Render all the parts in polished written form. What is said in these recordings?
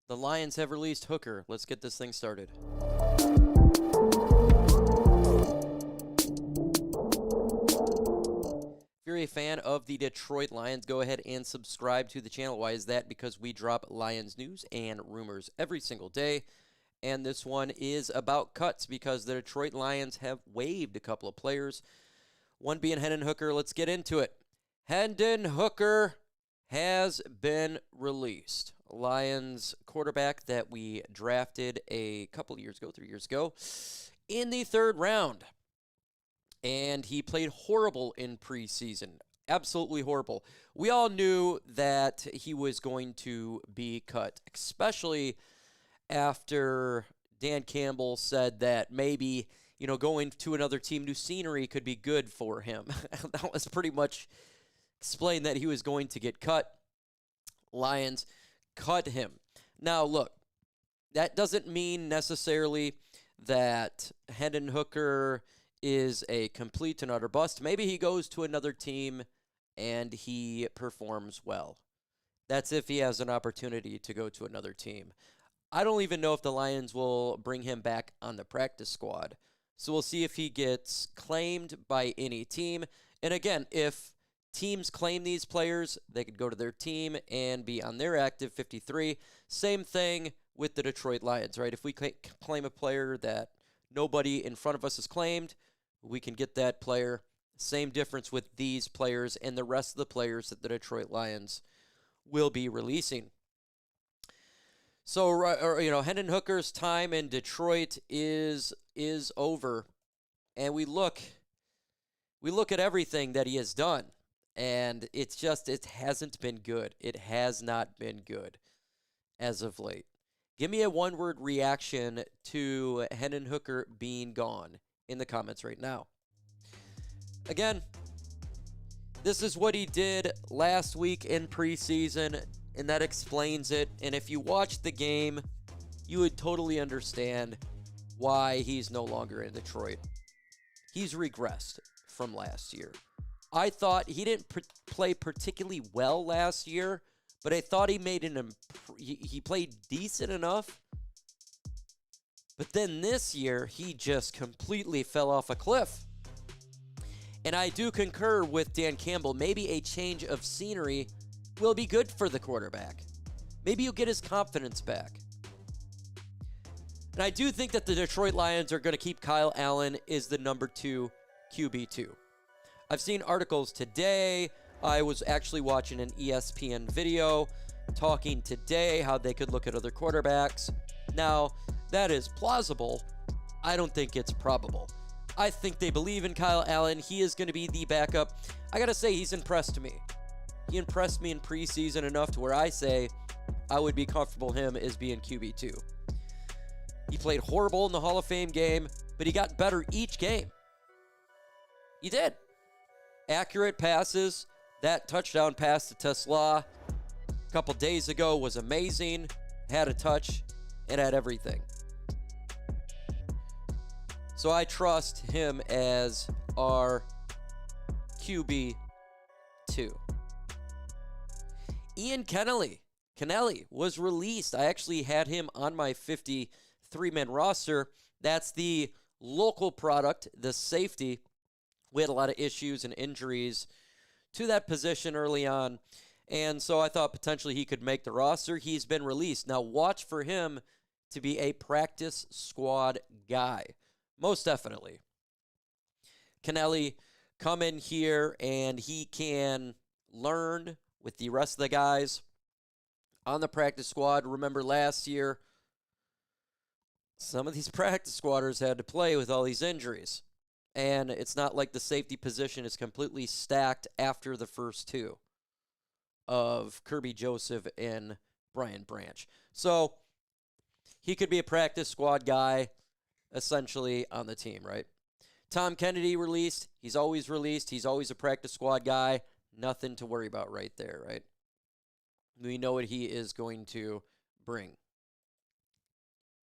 The Lions have released Hooker. Let's get this thing started. If you're a fan of the Detroit Lions, go ahead and subscribe to the channel. Why is that? Because we drop Lions news and rumors every single day. And this one is about cuts because the Detroit Lions have waived a couple of players. One being Hendon Hooker. Let's get into it. Hendon Hooker has been released. Lions quarterback that we drafted a couple of years ago, 3 years ago, in the 3rd round. And he played horrible in preseason. Absolutely horrible. We all knew that he was going to be cut, especially after Dan Campbell said that maybe, going to another team, new scenery could be good for him. That was pretty much explained that he was going to get cut. Lions cut him. Now, look, that doesn't mean necessarily that Hendon Hooker is a complete and utter bust. Maybe he goes to another team and he performs well. That's if he has an opportunity to go to another team. I don't even know if the Lions will bring him back on the practice squad. So we'll see if he gets claimed by any team. And again, if teams claim these players, they could go to their team and be on their active 53. Same thing with the Detroit Lions, right? If we claim a player that nobody in front of us has claimed, we can get that player. Same difference with these players and the rest of the players that the Detroit Lions will be releasing. So, Hendon Hooker's time in Detroit is over, and we look at everything that he has done, and it hasn't been good. It has not been good as of late. Give me a one-word reaction to Hendon Hooker being gone in the comments right now. Again, this is what he did last week in preseason, and that explains it. And if you watched the game, you would totally understand why he's no longer in Detroit. He's regressed from last year. I thought he didn't play particularly well last year, but I thought he made he played decent enough. But then this year, he just completely fell off a cliff. And I do concur with Dan Campbell. Maybe a change of scenery will be good for the quarterback. Maybe you'll get his confidence back. And I do think that the Detroit Lions are going to keep Kyle Allen as the number 2 QB2. I've seen articles today. I was actually watching an ESPN video talking today how they could look at other quarterbacks. Now, that is plausible. I don't think it's probable. I think they believe in Kyle Allen. He is going to be the backup. I got to say, he's impressed me. He impressed me in preseason enough to where I say I would be comfortable him as being QB2. He played horrible in the Hall of Fame game, but he got better each game. He did. Accurate passes. That touchdown pass to TeSlaa a couple days ago was amazing. Had a touch. It had everything. So I trust him as our QB2. Ian Kennelly was released. I actually had him on my 53-man roster. That's the local product, the safety. We had a lot of issues and injuries to that position early on. And so I thought potentially he could make the roster. He's been released. Now watch for him to be a practice squad guy. Most definitely. Kennelly come in here and he can learn with the rest of the guys on the practice squad. Remember last year, some of these practice squatters had to play with all these injuries. And it's not like the safety position is completely stacked after the first two of Kirby Joseph and Brian Branch. So he could be a practice squad guy essentially on the team, right? Tom Kennedy released. He's always released. He's always a practice squad guy. Nothing to worry about right there, right? We know what he is going to bring,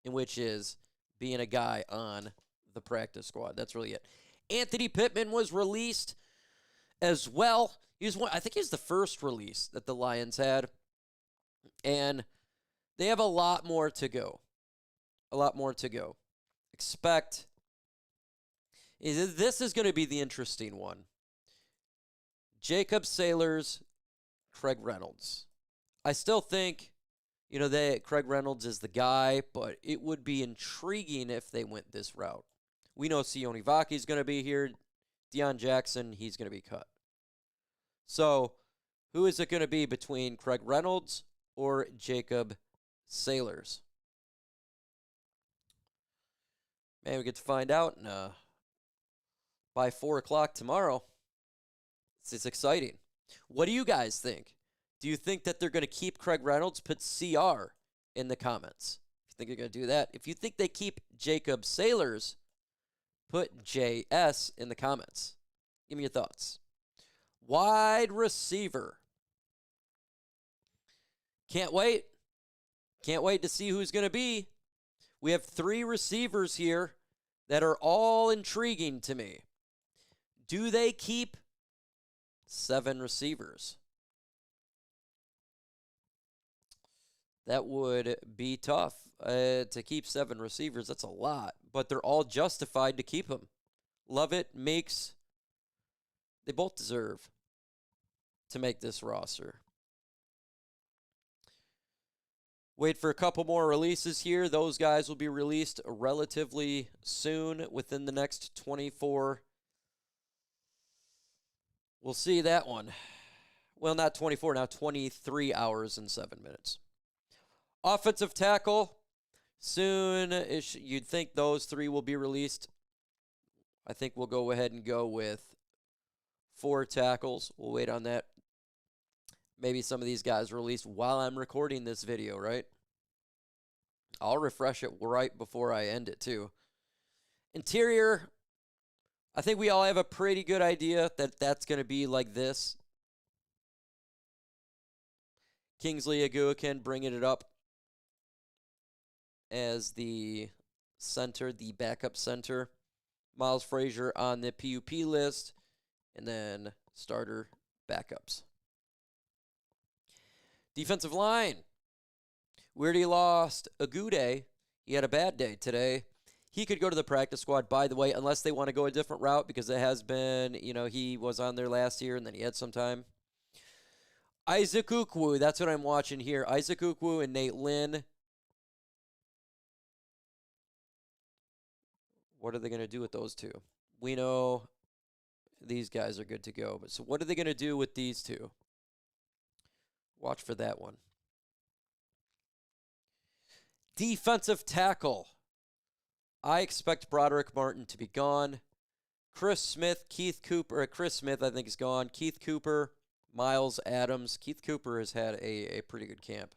in which is being a guy on the practice squad. That's really it. Anthony Pittman was released as well. I think he's the first release that the Lions had. And They have a lot more to go. A lot more to go. Expect. This is going to be the interesting one. Jacob Saylors, Craig Reynolds. I still think, Craig Reynolds is the guy, but it would be intriguing if they went this route. We know Sione Vaki is going to be here. Deon Jackson, he's going to be cut. So, who is it going to be between Craig Reynolds or Jacob Saylors? Man, we get to find out by 4 o'clock tomorrow. It's exciting. What do you guys think? Do you think that they're going to keep Craig Reynolds? Put CR in the comments. If you think they're going to do that. If you think they keep Jacob Saylors, put JS in the comments. Give me your thoughts. Wide receiver. Can't wait. Can't wait to see who's going to be. We have 3 receivers here that are all intriguing to me. Do they keep 7 receivers? That would be tough to keep 7 receivers. That's a lot, but they're all justified to keep them. Lovett, Meeks, they both deserve to make this roster. Wait for a couple more releases here. Those guys will be released relatively soon, within the next 24. We'll see that one. Well, not 24, now 23 hours and 7 minutes. Offensive tackle, soon. You'd think those 3 will be released. I think we'll go ahead and go with 4 tackles. We'll wait on that. Maybe some of these guys released while I'm recording this video, right? I'll refresh it right before I end it, too. Interior, I think we all have a pretty good idea that that's going to be like this. Kingsley Agude bringing it up as the center, the backup center. Miles Frazier on the PUP list, and then starter backups. Defensive line. We already lost Agude. He had a bad day today. He could go to the practice squad, by the way, unless they want to go a different route, because it has been, he was on there last year and then he had some time. Isaac Ukwu, that's what I'm watching here. Isaac Ukwu and Nate Lynn. What are they going to do with those 2? We know these guys are good to go. But so what are they going to do with these 2? Watch for that one. Defensive tackle. I expect Broderick Martin to be gone. Chris Smith, Chris Smith, I think, is gone. Keith Cooper, Miles Adams. Keith Cooper has had a pretty good camp.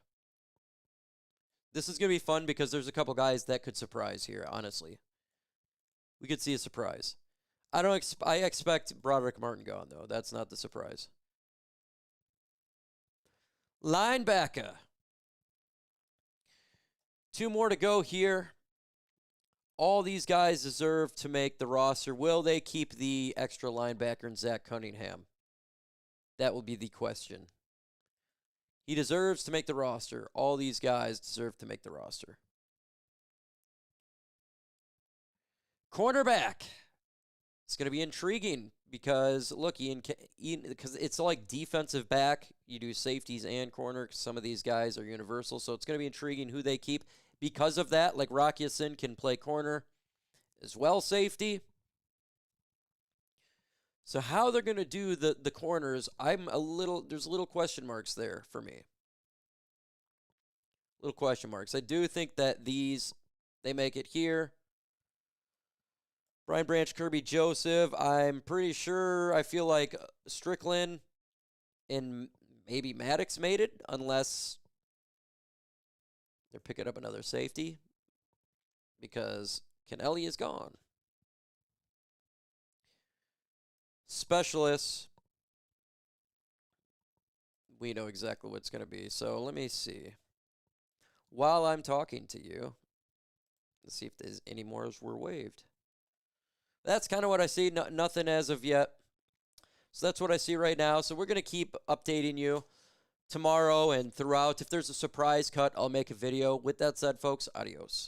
This is going to be fun because there's a couple guys that could surprise here, honestly. We could see a surprise. I expect Broderick Martin gone, though. That's not the surprise. Linebacker. 2 more to go here. All these guys deserve to make the roster. Will they keep the extra linebacker in Zach Cunningham? That will be the question. He deserves to make the roster. All these guys deserve to make the roster. Cornerback. It's going to be intriguing because, look, because it's like defensive back. You do safeties and corner. Some of these guys are universal, so it's going to be intriguing who they keep. Because of that, like Rocky Sin can play corner as well, safety. So how they're going to do the corners, there's little question marks there for me. Little question marks. I do think that they make it here. Brian Branch, Kirby Joseph. I'm pretty sure, I feel like Strickland and maybe Maddox made it, unless they're picking up another safety because Kennelly is gone. Specialists, we know exactly what it's going to be. So let me see. While I'm talking to you, let's see if there's any more were waived. That's kind of what I see. Nothing as of yet. So that's what I see right now. So we're going to keep updating you tomorrow and throughout. If there's a surprise cut, I'll make a video. With that said, folks, adios.